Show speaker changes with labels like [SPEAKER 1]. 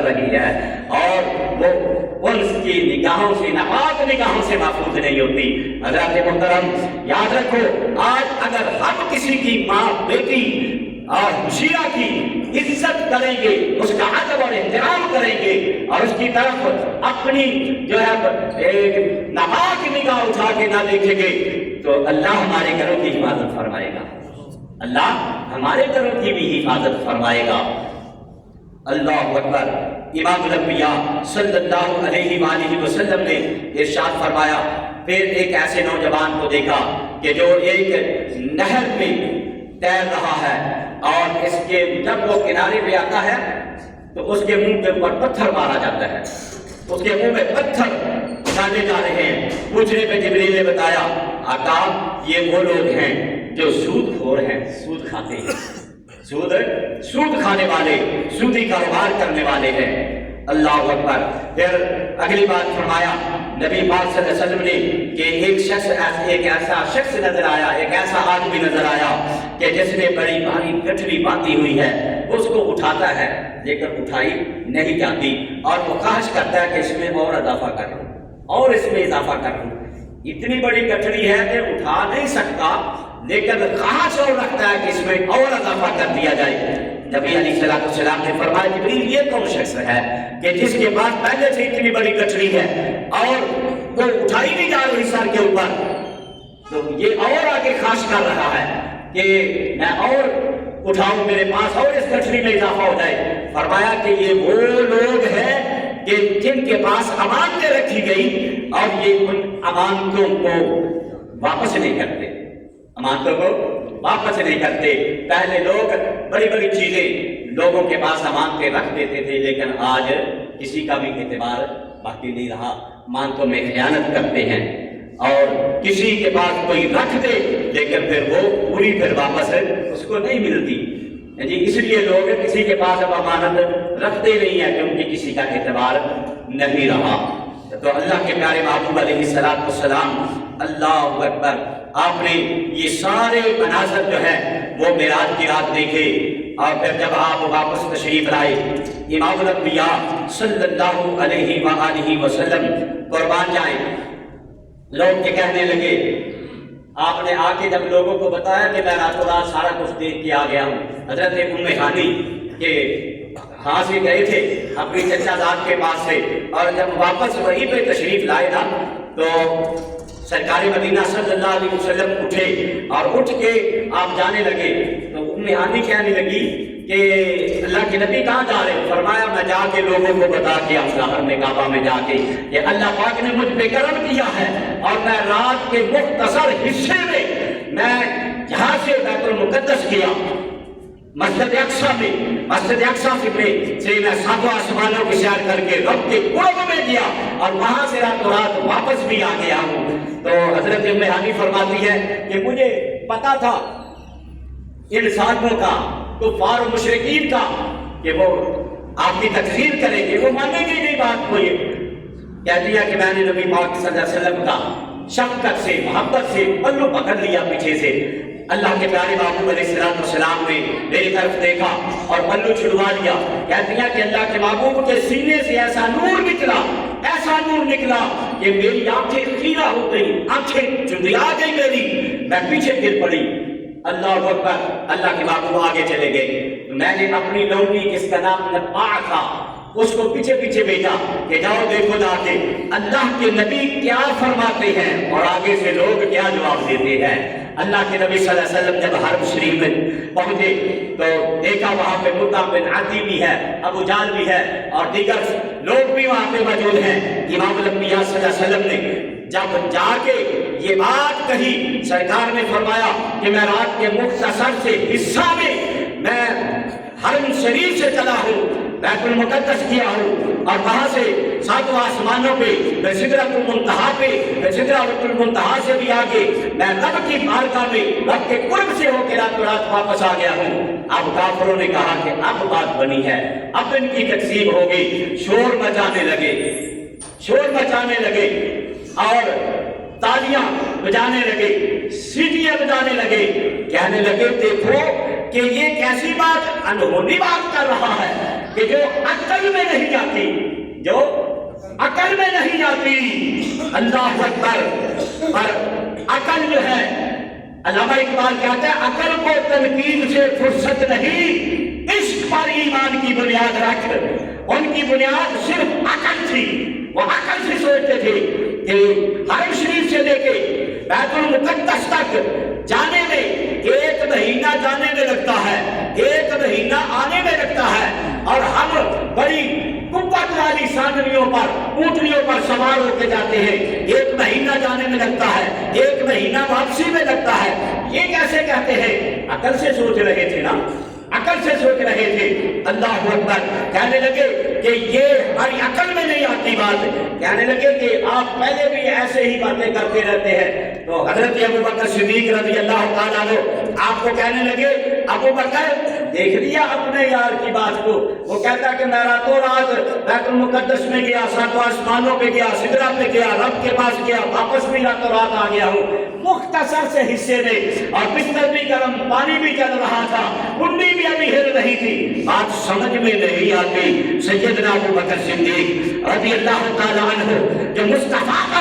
[SPEAKER 1] رہی ہے اور وہ ان کی نگاہوں سے، ناپاک نگاہوں سے محفوظ نہیں ہوتی۔ حضرات محترم یاد رکھو، آج اگر ہم کسی کی ماں، بیٹی اور شیعہ کی عزت کریں گے، اس کا ادب اور احترام کریں گے اور اس کی طرف اپنی جو ہے ناپاک نگاہ اٹھا کے نہ دیکھیں گے تو اللہ ہمارے گھروں کی حفاظت فرمائے گا، اللہ ہمارے گھروں کی بھی حفاظت فرمائے گا۔ اللہ اکبر۔ امام الانبیاء صلی اللہ علیہ وآلہ وسلم نے ارشاد فرمایا، پھر ایک ایسے نوجوان کو دیکھا کہ جو ایک نہر میں تیر رہا ہے اور اس کے جب وہ کنارے پہ آتا ہے تو اس کے منہ کے اوپر پتھر مارا جاتا ہے، اس کے منہ میں پتھر ڈالے جا رہے ہیں۔ پوچھنے پہ جبریل نے بتایا، آقا یہ وہ لوگ ہیں جو سود خور ہیں، سود کھاتے ہیں، سود کھانے والے، سودی کاروبار کرنے والے ہیں۔ اللہ اکبر۔ پھر اگلی بات فرمایا نبی پاک صلی اللہ علیہ وسلم نے کہ ایک ایسا شخص نظر آیا، ایک ایسا آدمی نظر آیا کہ جس نے بڑی بھاری گٹھڑی باندھی ہوئی ہے، اس کو اٹھاتا ہے لیکن اٹھائی نہیں جاتی اور وہ خواہش کرتا ہے کہ اس میں اور اضافہ کر لوں اور اس میں اضافہ کر لوں۔ اتنی بڑی گٹھڑی ہے کہ اٹھا نہیں سکتا لیکن خواہش اور رکھتا ہے کہ اس میں اور اضافہ کر دیا جائے۔ نبی علیہ السلام نے فرمایا، جبریل یہ کون شخص ہے کہ جس کے پاس پہلے سے اتنی بڑی گٹھڑی ہے اور وہ اٹھائی نہیں جا رہی سر کے اوپر، تو یہ اور آگے خواہش کر رہا ہے کہ میں اور اٹھاؤں، میرے پاس اور اس گٹھڑی میں اضافہ ہو جائے۔ فرمایا کہ یہ وہ لوگ ہیں کہ جن کے پاس امانتیں رکھی گئی اور یہ ان امانتوں کو واپس نہیں کرتے، امانتوں کو واپس نہیں کرتے۔ پہلے لوگ بڑی بڑی چیزیں لوگوں کے پاس امانتیں رکھ دیتے تھے، لیکن آج کسی کا بھی اعتبار باقی نہیں رہا، امانتوں میں خیانت کرتے ہیں اور کسی کے پاس کوئی رکھ دے لیکن پھر وہ پوری پھر واپس اس کو نہیں ملتی جی۔ اس لیے لوگ کسی کے پاس اب امانت رکھتے نہیں ہیں کیونکہ کسی کا اعتبار نہیں رہا۔ تو اللہ کے پیارے محبوب علیہ السلام، اللہ اکبر، آپ نے یہ سارے مناظر جو ہے وہ معراج کی رات دیکھے اور پھر جب آپ واپس تشریف لائے، امام الانبیاء صلی اللہ علیہ وآلہ وسلم قربان جائیں، لوگ کے کہنے لگے، آپ نے آ کے جب لوگوں کو بتایا کہ میں راتوں رات سارا کچھ دیکھ کے آ گیا ہوں۔ حضرت ام ہانی کہ ہاں سے گئے تھے اپنی چچا زاد کے پاس سے اور جب واپس وہیں پہ تشریف لائے نا تو سرکار مدینہ صلی اللہ علیہ وسلم اٹھے اور اٹھ کے آپ جانے لگے تو ام ہانی کہنے لگی کہ اللہ کے نبی کہاں جا رہے؟ فرمایا میں جا کے لوگوں کو بتا کے شہر میں کعبہ میں جا کے کہ اللہ پاک نے مجھ پہ کرم کیا ہے اور میں رات کے مختصر حصے میں یہاں سے بیت المقدس کیا، مسجد اقصیٰ سے میں ساتوں آسمانوں کی سیر کر کے رب کے قرب میں گیا اور وہاں سے راتوں رات واپس بھی آ گیا ہوں۔ تو حضرت ام ہانی فرماتی ہے کہ مجھے پتا تھا ان ساتھوں کا، کفار و مشرکین کا، کہ وہ آپ کی تکذیب کریں گے، وہ مانیں گے نہیں بات کو۔ یہ کہتی ہے کہ میں نے نبی پاک صلی اللہ علیہ وسلم کا شفقت سے، محبت سے پلو پکڑ لیا پیچھے سے۔ اللہ کے پیارے محبوب علیہ السلام نے میری طرف دیکھا اور پلو چھڑوا لیا۔ کہتی ہیں کہ اللہ کے محبوب کے سینے سے ایسا نور نکلا کہ میری آنکھیں خیرہ ہو گئی، آنکھیں چندیا گئی میری، میں پیچھے گر پڑی۔ اللہ اکبر۔ اللہ کے محبوب آگے چلے گئے، میں نے اپنی لونڈی جس کا نام نبع تھا اس کو پیچھے بھیجا کہ جاؤ دیکھو جا کے اللہ کے نبی کیا فرماتے ہیں اور آگے سے لوگ کیا جواب دیتے ہیں۔ اللہ کے نبی صلی اللہ علیہ وسلم جب حرم شریف میں پہنچے تو دیکھا وہاں پہ مطعم بن عدی بھی ہے، ابو جہل بھی ہے اور دیگر لوگ بھی وہاں پہ موجود ہیں۔ امام الانبیاء صلی اللہ علیہ وسلم نے جب جا کے یہ بات کہی، سرکار نے فرمایا کہ میں رات کے مختصر سے حصہ میں حرم شریف سے چلا ہوں، بیت المقدس کیا ہوں اور وہاں سے ساتوں آسمانوں پہ سدرۃ المنتہا سے بھی آگے میں رب کی بارگاہ میں رب کے قرب سے ہو کے راتوں رات واپس آ گیا ہوں۔ اب کافروں نے کہا کہ اب بات بنی ہے، اب ان کی تکذیب ہو گئی، شور مچانے لگے اور تالیاں بجانے لگے، سیٹیاں بجانے لگے، کہنے لگے دیکھو کہ یہ کیسی بات، انہونی بات کر رہا ہے، کہ جو عقل میں نہیں آتی، جو عقل میں نہیں آتی، اللہ اکبر، پر عقل جو ہے، علامہ اقبال کہتا ہے عقل کو تنقید سے فرصت نہیں، عشق پر ایمان کی بنیاد رکھ۔ ان کی بنیاد صرف عقل تھی، وہ عقل سے سوچتے تھے کہ حرم شریف سے لے کے بیت المقدس تک جانے میں 1 مہینہ جانے میں لگتا ہے، 1 مہینہ آنے میں لگتا ہے، اور ہم بڑی قوت والی سانڈریوں پر، اونٹنیوں پر سوار ہو کے جاتے ہیں، 1 مہینہ جانے میں لگتا ہے، 1 مہینہ واپسی میں لگتا ہے۔ یہ کیسے کہتے ہیں؟ عقل سے سوچ رہے تھے نا، عقل سے سوچ رہے تھے۔ اللہ اکبر، کہنے لگے کہ یہ ہماری عقل میں نہیں آتی بات، کہنے لگے کہ آپ پہلے بھی ایسے ہی باتیں کرتے رہتے ہیں۔ تو حضرت ابوبکر صدیق رضی اللہ تعالیٰ عنہ آپ کو کہنے لگے، ابوبکر دیکھ لیا اپنے یار کی بات کو، وہ کہتا کہ میں راتوں رات بیت المقدس میں گیا، 7 آسمانوں پہ گیا، سدرہ پہ گیا، رب کے پاس گیا، واپس بھی راتوں رات آ گیا ہوں، مختصر سے حصے میں، اور بستر بھی گرم، پانی بھی چل رہا تھا، کنڈی بھی ابھی ہل رہی تھی، بات سمجھ میں نہیں آتی۔ سیدنا ابوبکر صدیق رضی اللہ تعالیٰ عنہ جو مصطفیٰ